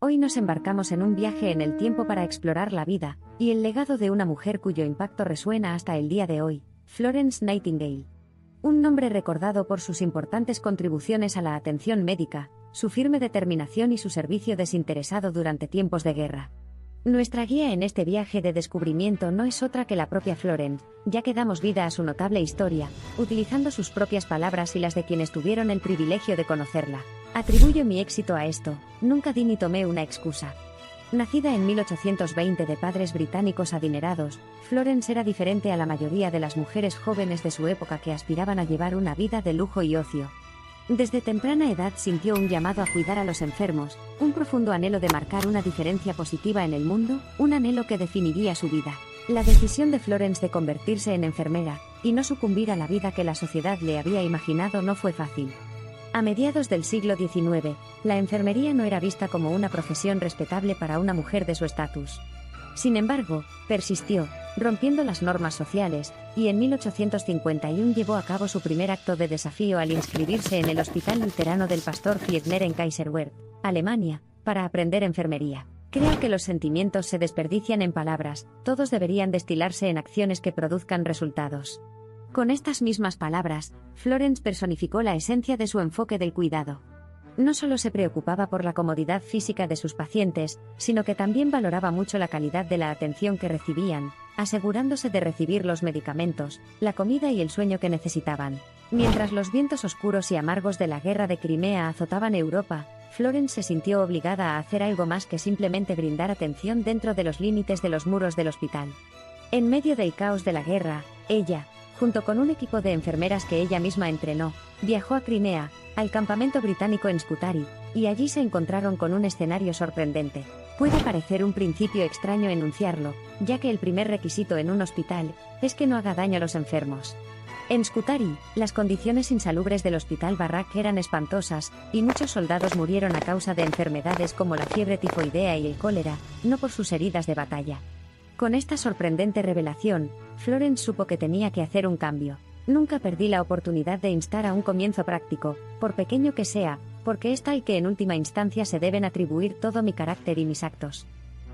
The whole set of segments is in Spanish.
Hoy nos embarcamos en un viaje en el tiempo para explorar la vida y el legado de una mujer cuyo impacto resuena hasta el día de hoy, Florence Nightingale. Un nombre recordado por sus importantes contribuciones a la atención médica, su firme determinación y su servicio desinteresado durante tiempos de guerra. Nuestra guía en este viaje de descubrimiento no es otra que la propia Florence, ya que damos vida a su notable historia, utilizando sus propias palabras y las de quienes tuvieron el privilegio de conocerla. Atribuyo mi éxito a esto, nunca di ni tomé una excusa. Nacida en 1820 de padres británicos adinerados, Florence era diferente a la mayoría de las mujeres jóvenes de su época que aspiraban a llevar una vida de lujo y ocio. Desde temprana edad sintió un llamado a cuidar a los enfermos, un profundo anhelo de marcar una diferencia positiva en el mundo, un anhelo que definiría su vida. La decisión de Florence de convertirse en enfermera, y no sucumbir a la vida que la sociedad le había imaginado no fue fácil. A mediados del siglo XIX, la enfermería no era vista como una profesión respetable para una mujer de su estatus. Sin embargo, persistió, rompiendo las normas sociales, y en 1851 llevó a cabo su primer acto de desafío al inscribirse en el Hospital Luterano del Pastor Fiedler en Kaiserwerth, Alemania, para aprender enfermería. Creo que los sentimientos se desperdician en palabras, todos deberían destilarse en acciones que produzcan resultados. Con estas mismas palabras, Florence personificó la esencia de su enfoque del cuidado. No solo se preocupaba por la comodidad física de sus pacientes, sino que también valoraba mucho la calidad de la atención que recibían, asegurándose de recibir los medicamentos, la comida y el sueño que necesitaban. Mientras los vientos oscuros y amargos de la guerra de Crimea azotaban Europa, Florence se sintió obligada a hacer algo más que simplemente brindar atención dentro de los límites de los muros del hospital. En medio del caos de la guerra, ella, junto con un equipo de enfermeras que ella misma entrenó, viajó a Crimea, al campamento británico en Scutari, y allí se encontraron con un escenario sorprendente. Puede parecer un principio extraño enunciarlo, ya que el primer requisito en un hospital es que no haga daño a los enfermos. En Scutari, las condiciones insalubres del hospital Barrack eran espantosas, y muchos soldados murieron a causa de enfermedades como la fiebre tifoidea y el cólera, no por sus heridas de batalla. Con esta sorprendente revelación, Florence supo que tenía que hacer un cambio. Nunca perdí la oportunidad de instar a un comienzo práctico, por pequeño que sea, porque es tal que en última instancia se deben atribuir todo mi carácter y mis actos.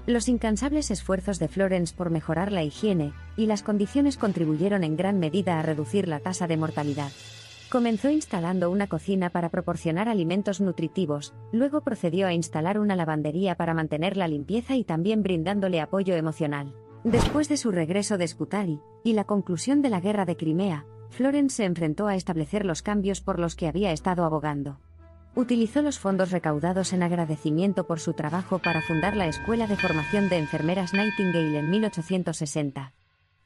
Los incansables esfuerzos de Florence por mejorar la higiene y las condiciones contribuyeron en gran medida a reducir la tasa de mortalidad. Comenzó instalando una cocina para proporcionar alimentos nutritivos, luego procedió a instalar una lavandería para mantener la limpieza y también brindándole apoyo emocional. Después de su regreso de Scutari y la conclusión de la guerra de Crimea, Florence se enfrentó a establecer los cambios por los que había estado abogando. Utilizó los fondos recaudados en agradecimiento por su trabajo para fundar la Escuela de Formación de Enfermeras Nightingale en 1860.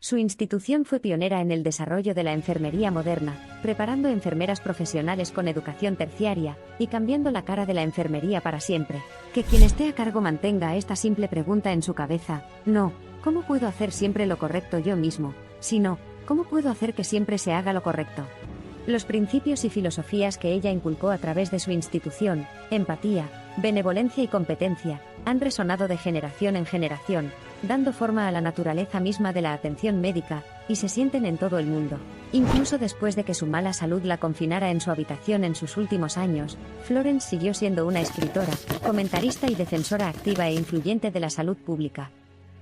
Su institución fue pionera en el desarrollo de la enfermería moderna, preparando enfermeras profesionales con educación terciaria y cambiando la cara de la enfermería para siempre. Que quien esté a cargo mantenga esta simple pregunta en su cabeza: no, ¿cómo puedo hacer siempre lo correcto yo mismo?, sino, ¿cómo puedo hacer que siempre se haga lo correcto? Los principios y filosofías que ella inculcó a través de su institución, empatía, benevolencia y competencia, han resonado de generación en generación, dando forma a la naturaleza misma de la atención médica, y se sienten en todo el mundo. Incluso después de que su mala salud la confinara en su habitación en sus últimos años, Florence siguió siendo una escritora, comentarista y defensora activa e influyente de la salud pública.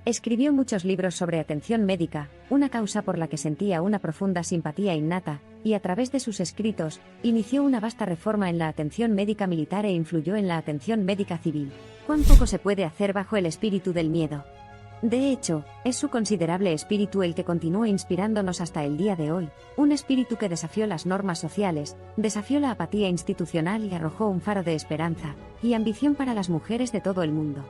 Escribió muchos libros sobre atención médica, una causa por la que sentía una profunda simpatía innata, y a través de sus escritos, inició una vasta reforma en la atención médica militar e influyó en la atención médica civil. ¿Cuán poco se puede hacer bajo el espíritu del miedo? De hecho, es su considerable espíritu el que continúa inspirándonos hasta el día de hoy, un espíritu que desafió las normas sociales, desafió la apatía institucional y arrojó un faro de esperanza y ambición para las mujeres de todo el mundo.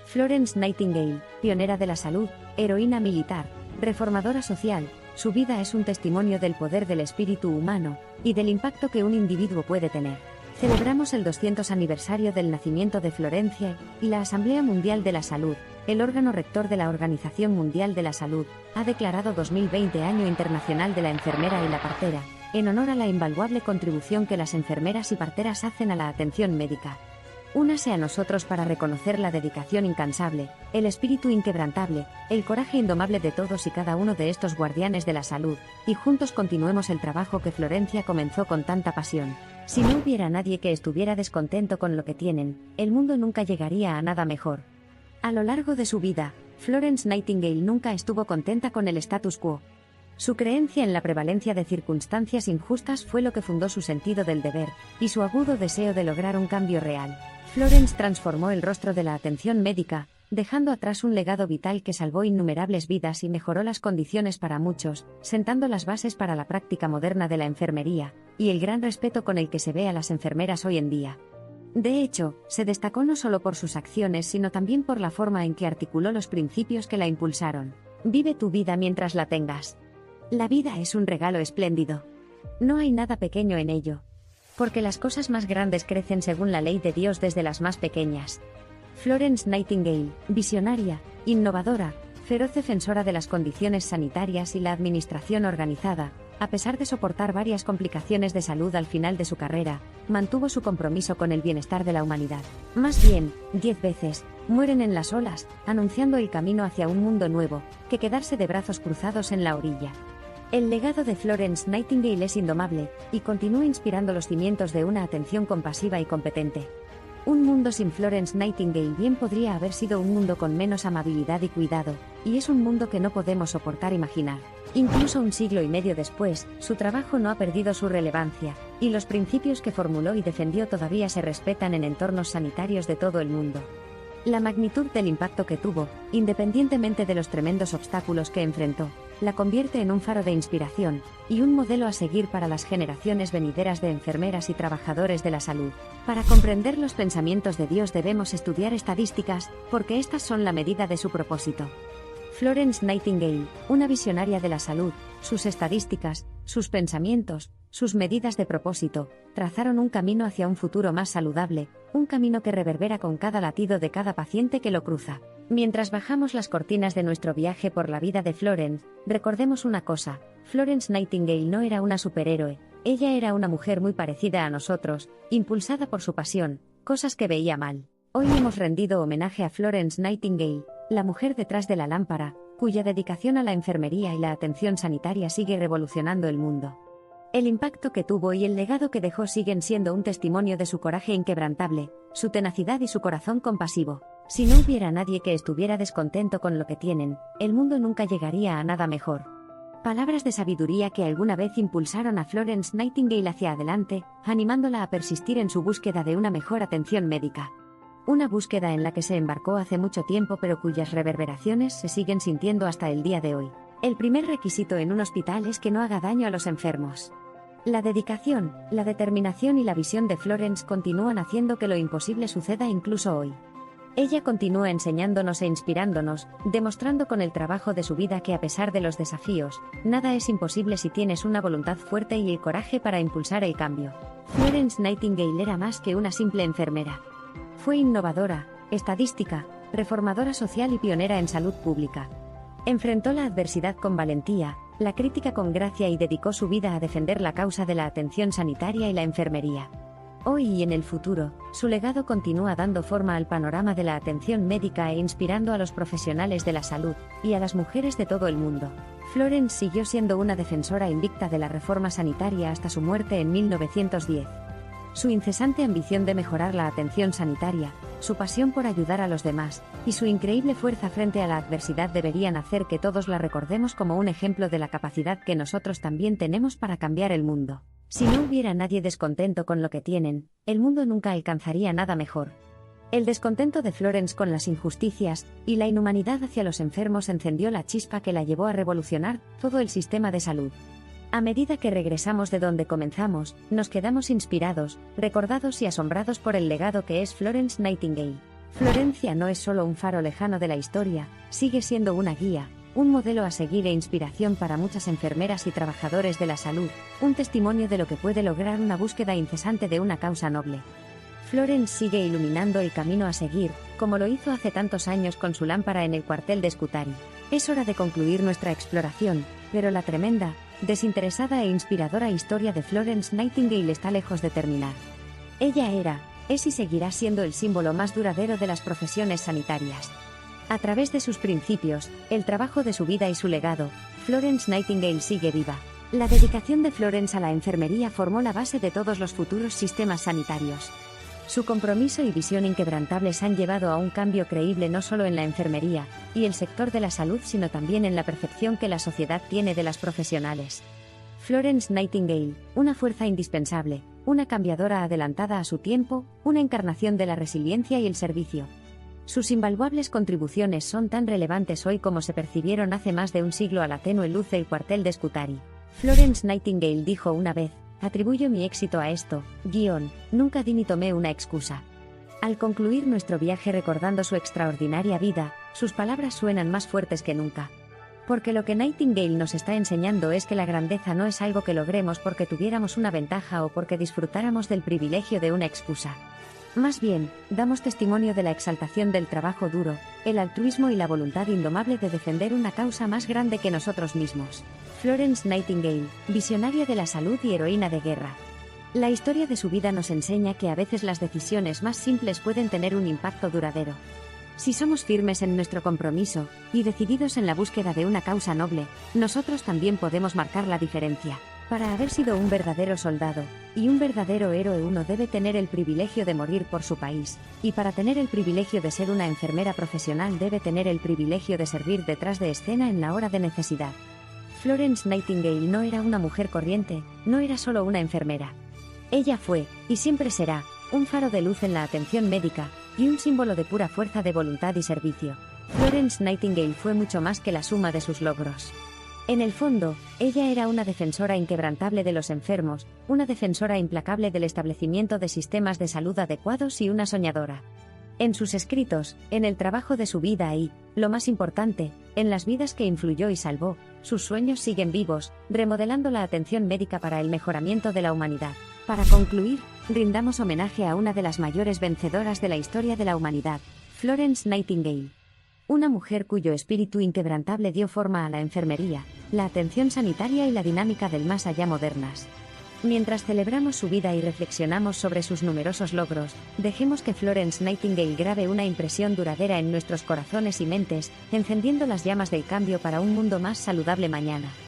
Florence Nightingale, pionera de la salud, heroína militar, reformadora social, su vida es un testimonio del poder del espíritu humano y del impacto que un individuo puede tener. Celebramos el 200 aniversario del nacimiento de Florencia y la Asamblea Mundial de la Salud, el órgano rector de la Organización Mundial de la Salud, ha declarado 2020 Año Internacional de la Enfermera y la Partera, en honor a la invaluable contribución que las enfermeras y parteras hacen a la atención médica. Únase a nosotros para reconocer la dedicación incansable, el espíritu inquebrantable, el coraje indomable de todos y cada uno de estos guardianes de la salud, y juntos continuemos el trabajo que Florencia comenzó con tanta pasión. Si no hubiera nadie que estuviera descontento con lo que tienen, el mundo nunca llegaría a nada mejor. A lo largo de su vida, Florence Nightingale nunca estuvo contenta con el status quo. Su creencia en la prevalencia de circunstancias injustas fue lo que fundó su sentido del deber, y su agudo deseo de lograr un cambio real. Florence transformó el rostro de la atención médica, dejando atrás un legado vital que salvó innumerables vidas y mejoró las condiciones para muchos, sentando las bases para la práctica moderna de la enfermería, y el gran respeto con el que se ve a las enfermeras hoy en día. De hecho, se destacó no solo por sus acciones sino también por la forma en que articuló los principios que la impulsaron. Vive tu vida mientras la tengas. La vida es un regalo espléndido. No hay nada pequeño en ello. Porque las cosas más grandes crecen según la ley de Dios desde las más pequeñas. Florence Nightingale, visionaria, innovadora, feroz defensora de las condiciones sanitarias y la administración organizada, a pesar de soportar varias complicaciones de salud al final de su carrera, mantuvo su compromiso con el bienestar de la humanidad. Más bien, 10 veces, mueren en las olas, anunciando el camino hacia un mundo nuevo, que quedarse de brazos cruzados en la orilla. El legado de Florence Nightingale es indomable, y continúa inspirando los cimientos de una atención compasiva y competente. Un mundo sin Florence Nightingale bien podría haber sido un mundo con menos amabilidad y cuidado, y es un mundo que no podemos soportar imaginar. Incluso un siglo y medio después, su trabajo no ha perdido su relevancia, y los principios que formuló y defendió todavía se respetan en entornos sanitarios de todo el mundo. La magnitud del impacto que tuvo, independientemente de los tremendos obstáculos que enfrentó, la convierte en un faro de inspiración, y un modelo a seguir para las generaciones venideras de enfermeras y trabajadores de la salud. Para comprender los pensamientos de Dios debemos estudiar estadísticas, porque estas son la medida de su propósito. Florence Nightingale, una visionaria de la salud, sus estadísticas, sus pensamientos, sus medidas de propósito, trazaron un camino hacia un futuro más saludable, un camino que reverbera con cada latido de cada paciente que lo cruza. Mientras bajamos las cortinas de nuestro viaje por la vida de Florence, recordemos una cosa: Florence Nightingale no era una superhéroe, ella era una mujer muy parecida a nosotros, impulsada por su pasión, cosas que veía mal. Hoy hemos rendido homenaje a Florence Nightingale, la mujer detrás de la lámpara, cuya dedicación a la enfermería y la atención sanitaria sigue revolucionando el mundo. El impacto que tuvo y el legado que dejó siguen siendo un testimonio de su coraje inquebrantable, su tenacidad y su corazón compasivo. Si no hubiera nadie que estuviera descontento con lo que tienen, el mundo nunca llegaría a nada mejor. Palabras de sabiduría que alguna vez impulsaron a Florence Nightingale hacia adelante, animándola a persistir en su búsqueda de una mejor atención médica. Una búsqueda en la que se embarcó hace mucho tiempo pero cuyas reverberaciones se siguen sintiendo hasta el día de hoy. El primer requisito en un hospital es que no haga daño a los enfermos. La dedicación, la determinación y la visión de Florence continúan haciendo que lo imposible suceda incluso hoy. Ella continúa enseñándonos e inspirándonos, demostrando con el trabajo de su vida que a pesar de los desafíos, nada es imposible si tienes una voluntad fuerte y el coraje para impulsar el cambio. Florence Nightingale era más que una simple enfermera. Fue innovadora, estadística, reformadora social y pionera en salud pública. Enfrentó la adversidad con valentía, la crítica con gracia y dedicó su vida a defender la causa de la atención sanitaria y la enfermería. Hoy y en el futuro, su legado continúa dando forma al panorama de la atención médica e inspirando a los profesionales de la salud, y a las mujeres de todo el mundo. Florence siguió siendo una defensora invicta de la reforma sanitaria hasta su muerte en 1910. Su incesante ambición de mejorar la atención sanitaria, su pasión por ayudar a los demás, y su increíble fuerza frente a la adversidad deberían hacer que todos la recordemos como un ejemplo de la capacidad que nosotros también tenemos para cambiar el mundo. Si no hubiera nadie descontento con lo que tienen, el mundo nunca alcanzaría nada mejor. El descontento de Florence con las injusticias y la inhumanidad hacia los enfermos encendió la chispa que la llevó a revolucionar todo el sistema de salud. A medida que regresamos de donde comenzamos, nos quedamos inspirados, recordados y asombrados por el legado que es Florence Nightingale. Florencia no es solo un faro lejano de la historia, sigue siendo una guía, un modelo a seguir e inspiración para muchas enfermeras y trabajadores de la salud, un testimonio de lo que puede lograr una búsqueda incesante de una causa noble. Florence sigue iluminando el camino a seguir, como lo hizo hace tantos años con su lámpara en el cuartel de Scutari. Es hora de concluir nuestra exploración, pero la tremenda, desinteresada e inspiradora historia de Florence Nightingale está lejos de terminar. Ella era, es y seguirá siendo el símbolo más duradero de las profesiones sanitarias. A través de sus principios, el trabajo de su vida y su legado, Florence Nightingale sigue viva. La dedicación de Florence a la enfermería formó la base de todos los futuros sistemas sanitarios. Su compromiso y visión inquebrantables han llevado a un cambio creíble no solo en la enfermería y el sector de la salud, sino también en la percepción que la sociedad tiene de las profesionales. Florence Nightingale, una fuerza indispensable, una cambiadora adelantada a su tiempo, una encarnación de la resiliencia y el servicio. Sus invaluables contribuciones son tan relevantes hoy como se percibieron hace más de un siglo a la tenue luz del cuartel de Scutari. Florence Nightingale dijo una vez: atribuyo mi éxito a esto, nunca di ni tomé una excusa. Al concluir nuestro viaje recordando su extraordinaria vida, sus palabras suenan más fuertes que nunca. Porque lo que Nightingale nos está enseñando es que la grandeza no es algo que logremos porque tuviéramos una ventaja o porque disfrutáramos del privilegio de una excusa. Más bien, damos testimonio de la exaltación del trabajo duro, el altruismo y la voluntad indomable de defender una causa más grande que nosotros mismos. Florence Nightingale, visionaria de la salud y heroína de guerra. La historia de su vida nos enseña que a veces las decisiones más simples pueden tener un impacto duradero. Si somos firmes en nuestro compromiso y decididos en la búsqueda de una causa noble, nosotros también podemos marcar la diferencia. Para haber sido un verdadero soldado y un verdadero héroe, uno debe tener el privilegio de morir por su país, y para tener el privilegio de ser una enfermera profesional debe tener el privilegio de servir detrás de escena en la hora de necesidad. Florence Nightingale no era una mujer corriente, no era solo una enfermera. Ella fue, y siempre será, un faro de luz en la atención médica, y un símbolo de pura fuerza de voluntad y servicio. Florence Nightingale fue mucho más que la suma de sus logros. En el fondo, ella era una defensora inquebrantable de los enfermos, una defensora implacable del establecimiento de sistemas de salud adecuados y una soñadora. En sus escritos, en el trabajo de su vida y, lo más importante, en las vidas que influyó y salvó, sus sueños siguen vivos, remodelando la atención médica para el mejoramiento de la humanidad. Para concluir, rindamos homenaje a una de las mayores vencedoras de la historia de la humanidad, Florence Nightingale. Una mujer cuyo espíritu inquebrantable dio forma a la enfermería, la atención sanitaria y la dinámica del más allá modernas. Mientras celebramos su vida y reflexionamos sobre sus numerosos logros, dejemos que Florence Nightingale grabe una impresión duradera en nuestros corazones y mentes, encendiendo las llamas del cambio para un mundo más saludable mañana.